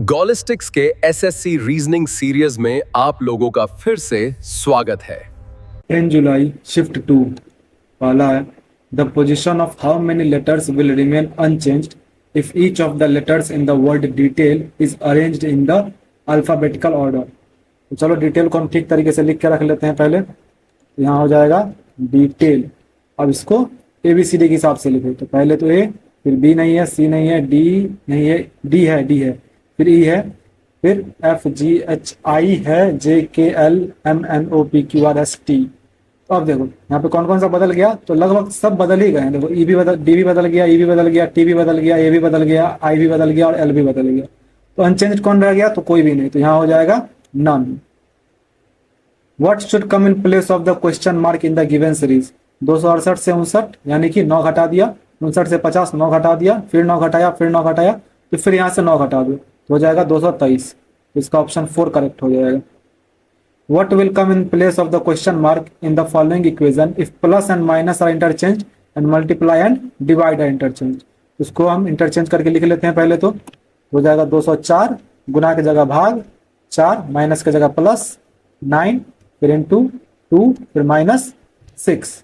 गॉलिस्टिक्स के SSC reasoning series में आप लोगों का फिर से स्वागत है। 10 जुलाई शिफ्ट 2 पहला है the position of how many letters will remain unchanged if each of the letters in the word detail is arranged in the alphabetical order. तो चलो डिटेल को हम ठीक तरीके से लिख के रख लेते हैं। पहले यहाँ हो जाएगा डिटेल। अब इसको ABCD के हिसाब से लिखो। तो पहले तो A, फिर B नहीं है, C नहीं है, D नहीं है, D है, फिर E है, फिर FGHI है, JKLMNOPQRST। तो अब देखो यहाँ पे कौन कौन सा बदल गया, तो लगभग सब बदल ही गए हैं। देखो D भी बदल गया, E भी बदल गया, T भी बदल गया, A भी बदल गया, I भी बदल गया और L भी बदल गया। तो अनचेंज्ड कौन रह गया, तो कोई भी नहीं। तो यहाँ हो जाएगा none. What should come in place of the question mark in the given series? 268 से 59 यानी कि 9 घटा दिया, 59 से 50 9 घटा दिया, फिर 9 घटाया, फिर 9 घटाया, तो फिर यहाँ से 9 घटा दो तो हो जाएगा 223। तो इसका ऑप्शन 4 करेक्ट हो जाएगा। What will come in place of the question mark in the following equation if plus and minus are interchanged and multiply and divide are interchanged? उसको हम इंटरचेंज करके लिख लेते हैं। पहले तो हो जाएगा 204, गुना की जगह भाग 4, माइनस की जगह प्लस 9, फिर इंटू 2, फिर माइनस 6।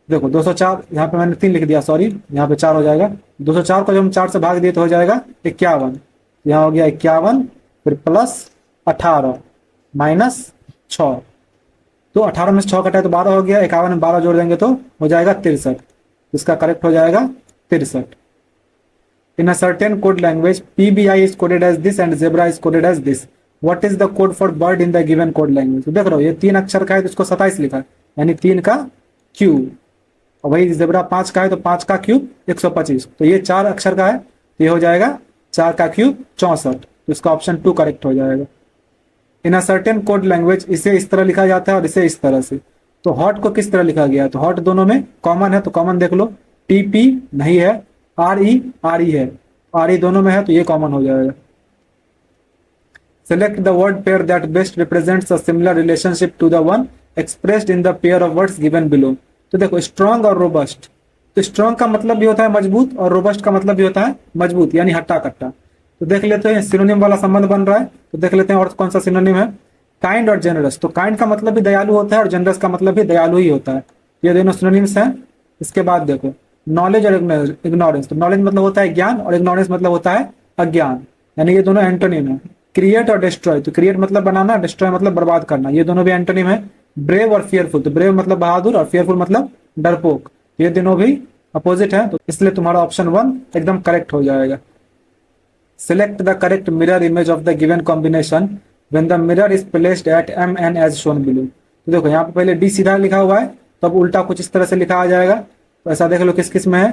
देखो 204 यहाँ पे मैंने 3 लिख दिया, सॉरी, यहाँ पे 4 हो जाएगा। 204 को जब हम 4 से भाग दिए तो हो जाएगा 51। यहाँ हो गया 51, फिर प्लस 18 माइनस 6। तो 18 में से 6 कटा तो 12 हो गया। 51 में 12 जोड़ देंगे तो हो जाएगा 63। इसका करेक्ट हो जाएगा 63। In a certain code language, PBI is coded as this and zebra is coded as this. What is the code for bird in the given code language? तो देख रहे हो ये 3 अक्षर का है तो इसको 27 लिखा है, यानी 3 का क्यूब। और वही जेब्रा 5 का है तो 5 का क्यूब 125। तो ये 4 अक्षर का है तो ये हो जाएगा 4 का क्यूब 64। तो इसका ऑप्शन 2 करेक्ट हो जाएगा। इन अ सर्टेन कोड लैंग्वेज इसे इस तरह लिखा जाता है और इसे इस तरह से। तो हॉट को किस तरह लिखा गया है, तो हॉट दोनों में कॉमन है तो कॉमन देख लो। TP नहीं है, RE है, RE दोनों में है तो ये कॉमन हो जाएगा। Select the word pair that best represents a similar relationship to the one expressed in the pair of words given below. तो देखो स्ट्रॉन्ग और रोबस्ट। तो स्ट्रॉन्ग का मतलब भी होता है मजबूत और रोबस्ट का मतलब भी होता है मजबूत, यानी हट्टा कट्टा। तो देख लेते हैं सिनोनिम वाला संबंध बन रहा है। तो देख लेते हैं और कौन सा सिनोनिम है। काइंड और जेनरस। तो काइंड का मतलब भी दयालु होता है और जेनरस का मतलब भी दयालु ही होता है। ये दोनों सिनोनिम्स हैं। इसके बाद देखो नॉलेज और इग्नोरेंस। तो नॉलेज मतलब होता है ज्ञान और इग्नोरेंस मतलब होता है अज्ञान, यानी ये दोनों एंटोनिम है। क्रिएट और डिस्ट्रॉय। तो क्रिएट मतलब बनाना, डिस्ट्रॉय मतलब बर्बाद करना, ये दोनों भी एंटोनिम है। ब्रेव और फियरफुल। तो ब्रेव मतलब बहादुर और फियरफुल मतलब डरपोक, ये दोनों भी अपोजिट है। तो इसलिए तुम्हारा ऑप्शन 1 एकदम करेक्ट हो जाएगा। Select the correct mirror image of the given combination when the mirror is placed at MN as shown below. तो देखो यहाँ पे पहले D सीधा लिखा हुआ है तो अब उल्टा कुछ इस तरह से लिखा आ जाएगा। तो ऐसा देख लो किस किस में है।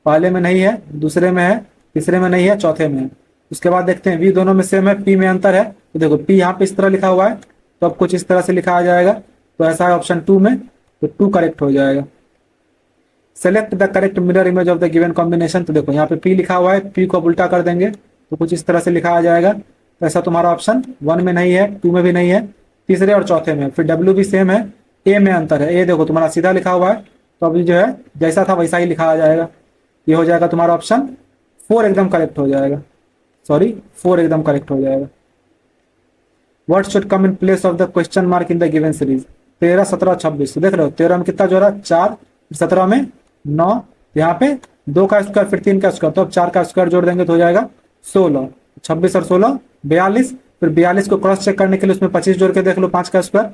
पहले में नहीं है, दूसरे में है, तीसरे में नहीं है, चौथे में है। उसके बाद देखते हैं V दोनों में सेम है, P में अंतर है। तो देखो P यहाँ पे इस तरह लिखा हुआ है तो अब कुछ इस तरह से लिखा आ जाएगा। तो ऐसा है ऑप्शन 2 में, तो 2 करेक्ट हो जाएगा। Select the correct mirror image of the given combination. तो देखो यहाँ पे P लिखा हुआ है, P को अब उल्टा कर देंगे तो कुछ इस तरह से लिखा आ जाएगा। तो ऐसा तुम्हारा ऑप्शन 1 में नहीं है, 2 में भी नहीं है, तीसरे और चौथे में। फिर W भी सेम है, A में अंतर है। A देखो तुम्हारा सीधा लिखा हुआ है तो अभी जो है जैसा था वैसा ही लिखा आ जाएगा। ये हो जाएगा तुम्हारा ऑप्शन 4 एकदम करेक्ट हो जाएगा, सॉरी 4 एकदम करेक्ट हो जाएगा। What should come in place of the question mark in the given series? 13, 17, 26। तो देख रहे हो 13 में कितना जोड़ा 4, 17 में 9, यहाँ पे 2 का स्क्वायर फिर 3 का स्क्वायर, तो अब 4 का स्क्वायर जोड़ देंगे तो हो जाएगा 16। 26 और 16 42। फिर 42 को क्रॉस चेक करने के लिए उसमें 25 जोड़ के देख लो 5 का स्क्वायर।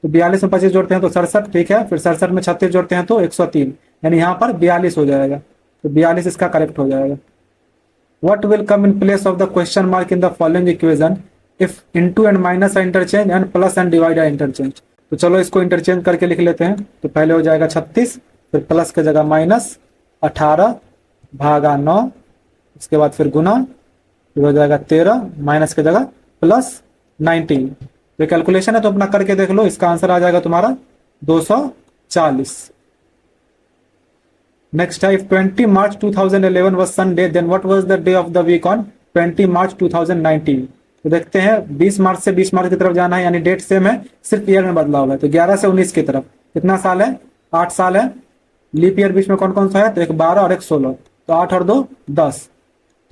तो 42 में 25 जोड़ते हैं तो 67, ठीक है। फिर 67 में 36 जोड़ते हैं तो 103, यानी यहाँ पर 42 हो जाएगा। तो 42 इसका करेक्ट हो जाएगा। What will come in place of the question mark in the following equation if into and minus are interchanged and plus and divide are interchanged? तो चलो इसको इंटरचेंज करके लिख लेते हैं। तो पहले हो जाएगा 36, फिर प्लस की जगह माइनस 18 भागा 9, उसके बाद फिर गुना, फिर हो जाएगा 13, माइनस की जगह प्लस 19। ये कैलकुलेशन है तो अपना करके देख लो। इसका आंसर आ जाएगा तुम्हारा 240। नेक्स्ट है, if 20 March 2011 was Sunday, then what was the day of the week on 20 March 2019? तो देखते हैं 20 मार्च से 20 मार्च की तरफ जाना है, यानी डेट सेम है, सिर्फ ईयर में बदलाव है। तो 11 से 19 की तरफ कितना साल है, 8 साल है। लीप ईयर बीच में कौन कौन सा है, तो एक 12 और एक 16, तो 8 और 2 10।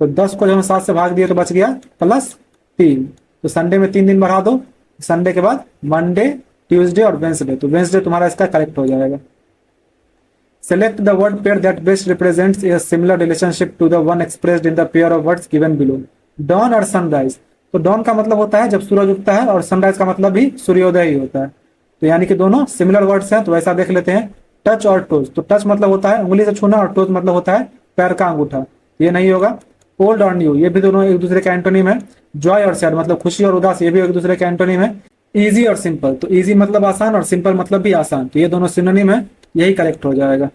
तो 10 को जब हम 7 से भाग दिए तो बच गया प्लस 3। तो संडे में 3 दिन बढ़ा दो, संडे के बाद मंडे, ट्यूसडे और वेंसडे, तो वेंसडे तुम्हारा इसका करेक्ट हो जाएगा। Select the word pair that best represents a similar relationship to the one expressed in the pair of words given below. Dawn और सनराइज, तो डॉन का मतलब होता है जब सूरज उगता है, और सनराइज का मतलब भी सूर्योदय ही होता है, तो यानी कि दोनों सिमिलर वर्ड्स हैं। तो वैसा देख लेते हैं। टच और टोज, तो टच मतलब होता है उंगली से छूना, और टोज मतलब होता है पैर का अंगूठा, ये नहीं होगा। ओल्ड और न्यू, ये भी दोनों एक दूसरे का एंटोनिम है। जॉय और सैड मतलब खुशी और उदास, ये भी एक दूसरे का एंटोनिम है। इजी और सिंपल, तो इजी मतलब आसान और सिंपल मतलब भी आसान, तो ये दोनों सिनोनिम है, यही करेक्ट हो जाएगा।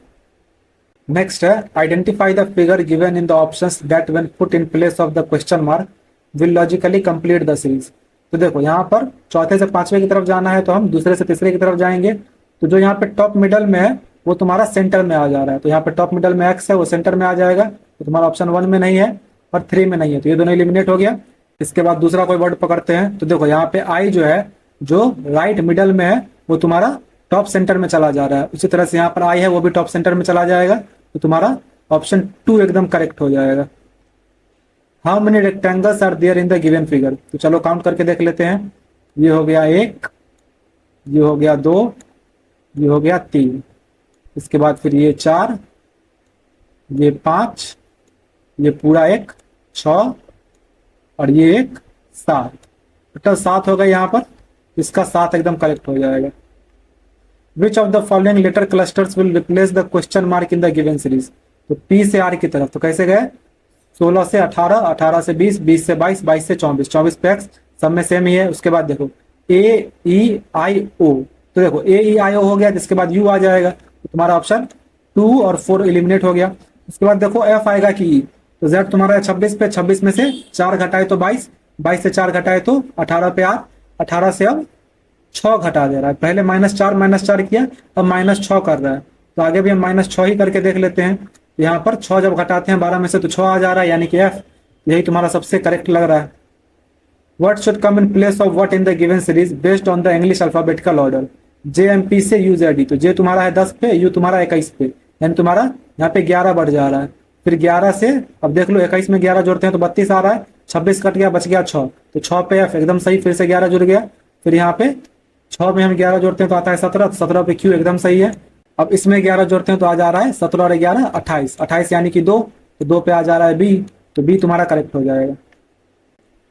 नेक्स्ट है identify the figure given in the options that when put in place of the question mark will logically complete the series. तो देखो यहाँ पर चौथे से पांचवें की तरफ जाना है, तो हम दूसरे से तीसरे की तरफ जाएंगे। तो जो यहाँ पे टॉप मिडल में है वो तुम्हारा सेंटर में आ जा रहा है, तो यहाँ पे टॉप मिडल में एक्स है, वो सेंटर में आ जाएगा, तो तुम्हारा ऑप्शन 1 में नहीं है और 3 में नहीं है, तो ये दोनों एलिमिनेट हो गया। इसके बाद दूसरा कोई वर्ड पकड़ते हैं। तो देखो यहाँ पे आई जो है, जो राइट मिडल में है, वो तुम्हारा टॉप सेंटर में चला जा रहा है। उसी तरह से यहाँ पर आई है, वो भी टॉप सेंटर में चला जाएगा, तो तुम्हारा ऑप्शन 2 एकदम करेक्ट हो जाएगा। How many rectangles are there in the given figure, तो चलो काउंट करके देख लेते हैं। ये हो गया 1, ये हो गया 2, ये हो गया 3, इसके बाद फिर ये 4, ये 5, ये पूरा 1 6 और ये 1 7, टोटल 7 हो गए यहाँ पर। इसका 7 एकदम करेक्ट हो जाएगा। Which of the following letter clusters will replace the question mark in the given series, तो पी से आर की तरफ, तो कैसे गए 16 से 18, 18 से 20, 20 से 22, 22 से 24, 24 पे एक्स, सब में सेम ही है। उसके बाद देखो ए ई आई ओ, तो देखो ए ई आई ओ हो गया, जिसके बाद यू आ जाएगा, तो तुम्हारा ऑप्शन 2 और 4 एलिमिनेट हो गया। उसके बाद देखो एफ आएगा कि ई, तो जेड तुम्हारा 26 पे, 26 में से 4 घटाए तो 22, 22 से 4 घटाए तो 18 पे आर, 18 से अब 6 घटा दे रहा है। पहले -4 किया, अब -6 कर रहा है, तो आगे भी हम -6 ही करके देख लेते हैं। यहाँ पर 6 जब घटाते हैं 12 में से तो 6 आ जा रहा है, यानी कि एफ, यही तुम्हारा सबसे करेक्ट लग रहा है। What should come in place of what in the given series based on the English alphabetical order. J M P से यू जेड ई, तो जे तुम्हारा है 10 पे, यू तुम्हारा 21 पे, यानी तुम्हारा यहाँ पे 11 बढ़ जा रहा है। फिर 11 से अब देख लो 21 में 11 जोड़ते हैं तो 32 आ रहा है, 26 कट गया, बच गया 6, तो 6 पे एफ एकदम सही, फिर से 11 जुड़ गया। फिर यहाँ पे 6 में हम 11 जोड़ते हैं तो आता है 17, तो 17 पे क्यू एकदम सही है। अब इसमें 11 जोड़ते हैं तो आ जा रहा है 17 और 11 28, 28 यानी कि 2, तो 2 पे आ जा रहा है बी, तो बी तुम्हारा करेक्ट हो जाएगा।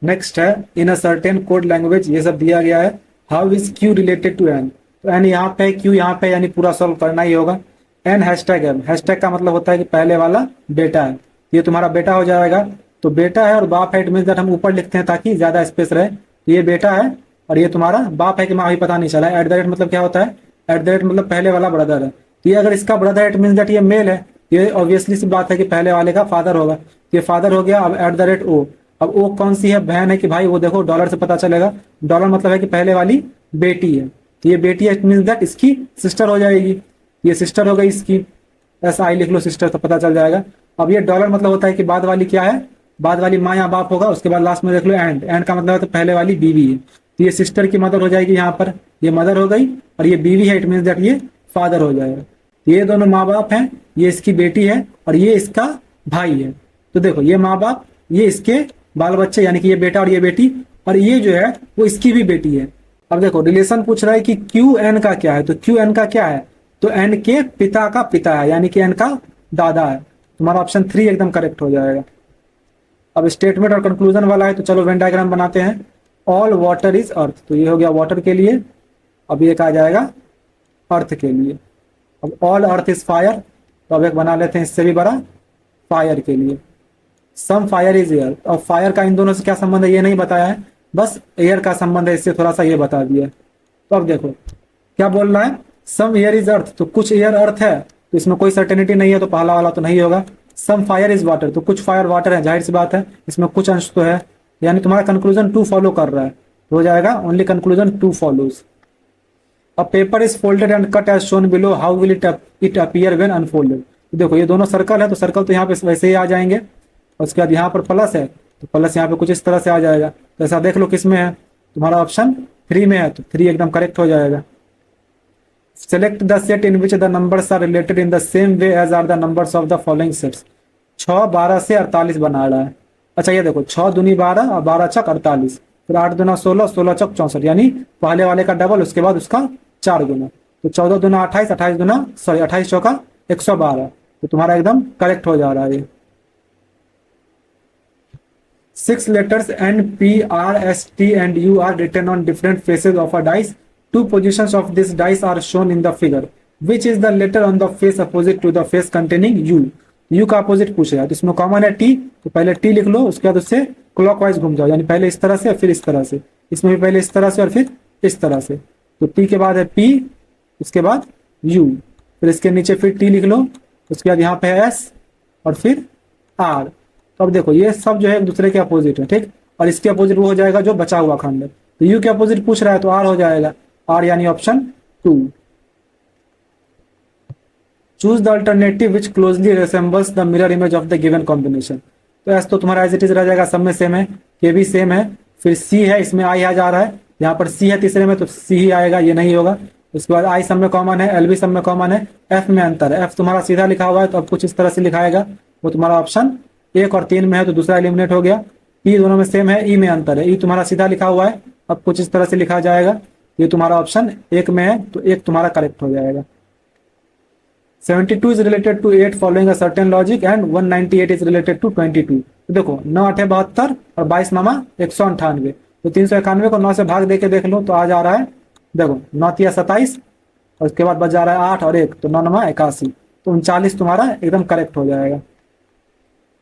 नेक्स्ट है in a certain code language, ये सब दिया गया है। How is Q related to N, तो एन यहाँ पे, क्यू यहाँ पे, यानी पूरा सॉल्व करना ही होगा। एन हैशटैग एम, हैशटैग का मतलब होता है कि पहले वाला बेटा है, ये तुम्हारा बेटा हो जाएगा। तो बेटा है और बाप है, इट मींस दैट हम ऊपर लिखते हैं ताकि ज्यादा स्पेस रहे। तो ये बेटा है और ये तुम्हारा बाप है कि माँ, भी पता नहीं चला। एट द रेट मतलब क्या होता है, एट द रेट मतलब पहले वाला ब्रदर है, तो ये अगर इसका ब्रदर है इट मींस दैट ये मेल है, ये ऑब्वियसली सी बात है कि पहले वाले का फादर होगा, ये फादर हो गया। अब एट द रेट ओ, अब ओ कौन सी है, बहन है कि भाई, वो देखो डॉलर से पता चलेगा, डॉलर मतलब है कि पहले वाली बेटी है, तो ये बेटी है, इट मींस दैट इसकी सिस्टर हो जाएगी, ये सिस्टर हो गई इसकी, ऐसा आई लिख लो सिस्टर, तो पता चल जाएगा। अब ये डॉलर मतलब होता है कि बाद वाली क्या है, बाद वाली माँ या बाप होगा। उसके बाद लास्ट में देख लो एंड, एंड का मतलब है तो पहले वाली बीवी है, तो ये सिस्टर की मदर हो जाएगी, यहाँ पर ये मदर हो गई और ये बीवी है, इट मींस दैट ये फादर हो जाएगा। तो ये दोनों माँ बाप हैं, ये इसकी बेटी है और ये इसका भाई है। तो देखो ये माँ बाप, ये इसके बाल बच्चे, यानी कि ये बेटा और ये बेटी, और ये जो है वो इसकी भी बेटी है। अब देखो रिलेशन पूछ रहा है कि क्यू एन का क्या है, तो क्यू एन का क्या है, तो एन के पिता का पिता है, यानी कि एन का दादा है। तुम्हारा ऑप्शन 3 एकदम करेक्ट हो जाएगा। अब स्टेटमेंट और कंक्लूजन वाला है, तो चलो वेन डायग्राम बनाते हैं। ऑल वाटर इज अर्थ, तो ये हो गया वाटर के लिए। अब ये कहा जाएगा अर्थ के लिए। अब ऑल अर्थ इज फायर, तो अब एक बना लेते हैं इससे भी बड़ा, फायर के लिए। सम फायर इज एयर, अब फायर का इन दोनों से क्या संबंध है ये नहीं बताया है, बस एयर का संबंध है, इससे थोड़ा सा ये बता दिया। तो अब देखो क्या बोल रहा है, सम एयर इज अर्थ, तो कुछ एयर अर्थ है, तो इसमें कोई सर्टेनिटी नहीं है, तो पहला वाला तो नहीं होगा। सम फायर इज वाटर, तो कुछ फायर वाटर है, जाहिर सी बात है, इसमें कुछ अंश तो है, यानी तुम्हारा कंक्लूजन 2 फॉलो कर रहा है, तो हो जाएगा ओनली कंक्लूजन 2 फॉलोज। अब paper is folded and cut as shown below, how will it appear when unfolded. तो देखो ये दोनों सर्कल है, तो सर्कल तो यहाँ पे वैसे ही आ जाएंगे, और उसके बाद यहाँ पर प्लस है, तो प्लस यहाँ पे कुछ इस तरह से आ जाएगा। तो ऐसा देख लो किस में है, तुम्हारा ऑप्शन 3 में है, तो 3 एकदम करेक्ट हो जाएगा। Select the set in which the numbers are related in the same way as are the numbers of the following sets. 6 12 से 48 बना रहा है। अच्छा ये देखो 6 दूनी 12 और 12 छक 48, फिर 8 दूना 16, 16 चौक 64, यानी पहले वाले का डबल, उसके बाद उसका 4 गुना। तो 14 दूना 28, 28 चौका 112। तो तुम्हारा एकदम करेक्ट हो जा रहा है ये। 6 letters N, P, R, S, T and U are written on different faces of a dice. 2 positions of this dice are shown in the figure. Which is the letter on the face opposite to the face containing U? U का opposite पूछेगा, तो इसमें common है T, तो पहले T लिख लो, उसके बाद उससे क्लॉकवाइज घूम जाओ, यानी पहले इस तरह से फिर इस तरह से। इसमें भी पहले इस तरह से और फिर इस तरह से। तो T के बाद है P, उसके बाद U, फिर इसके नीचे फिर T लिख लो, उसके बाद यहाँ पे है S और फिर R। तो अब देखो ये सब जो है एक दूसरे के अपोजिट है, ठीक। और इसके अपोजिट वो हो जाएगा जो बचा हुआ खंड है। तो यू के अपोजिट पूछ रहा है तो आर हो जाएगा, आर यानी option 2। Choose the alternative which closely resembles the mirror image of the given combination. तो एस तो तुम्हारा एज इट इज रह जाएगा, सब में सेम है, के भी सेम है। फिर सी है, इसमें आई आ जा रहा है, यहाँ पर सी है तीसरे में तो सी ही आएगा, ये नहीं होगा। उसके बाद आई सब में कॉमन है, एल भी सब में कॉमन है, एफ में अंतर है। एफ तुम्हारा सीधा लिखा हुआ है तो अब कुछ इस तरह से लिखाएगा, वो तुम्हारा ऑप्शन 1 और 3 में है तो दूसरा एलिमिनेट हो गया। ई दोनों में सेम है, ई में अंतर है, ई तुम्हारा सीधा लिखा हुआ है, अब कुछ इस तरह से लिखा जाएगा। ये तुम्हारा ऑप्शन 1 में है तो 1 तुम्हारा करेक्ट हो जाएगा। 72 is related to 8 following a certain logic and 198 is related to 22। तो देखो 9 8 72 और 22 नामा 198, तो 391 को 9 से भाग दे के देख लो तो आ जा रहा है, देखो 9 तिया 27 और उसके बाद बच जा रहा है 8 और 1, तो 9 9 81, तो 39 तुम्हारा एकदम करेक्ट हो जाएगा।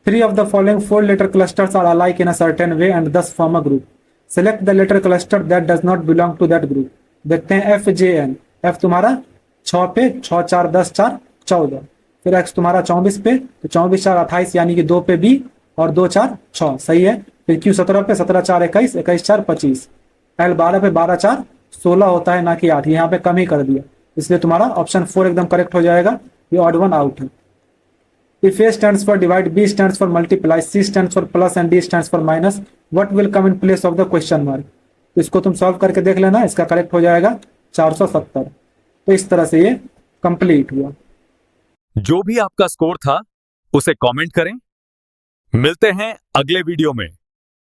3 of the following 4 letter clusters are alike in a certain way and thus form a group. Select the letter cluster that does not belong to that group. देखते हैं एफ जे एन। एफ तुम्हारा 6 पे 6 4 10 4 14, फिर x तुम्हारा 24 पे तो 24 4 28, यानी कि 2 पे बी और 2 4 6 सही है। फिर क्यू 17 पे 17 4 21, 21 4 25। एल 12 पे 12 4 16 होता है ना कि 8, यहाँ पे कम ही कर दिया, इसलिए तुम्हारा ऑप्शन 4 एकदम करेक्ट हो जाएगा। ये ऑड वन आउट है। If A stands for divide, B stands for multiply, C stands for plus and D stands for minus, what will come in place of the question mark? तो इसको तुम solve करके देख लेना, इसका correct हो जाएगा 470। तो इस तरह से ये कंप्लीट हुआ। जो भी आपका स्कोर था उसे कमेंट करें। मिलते हैं अगले वीडियो में।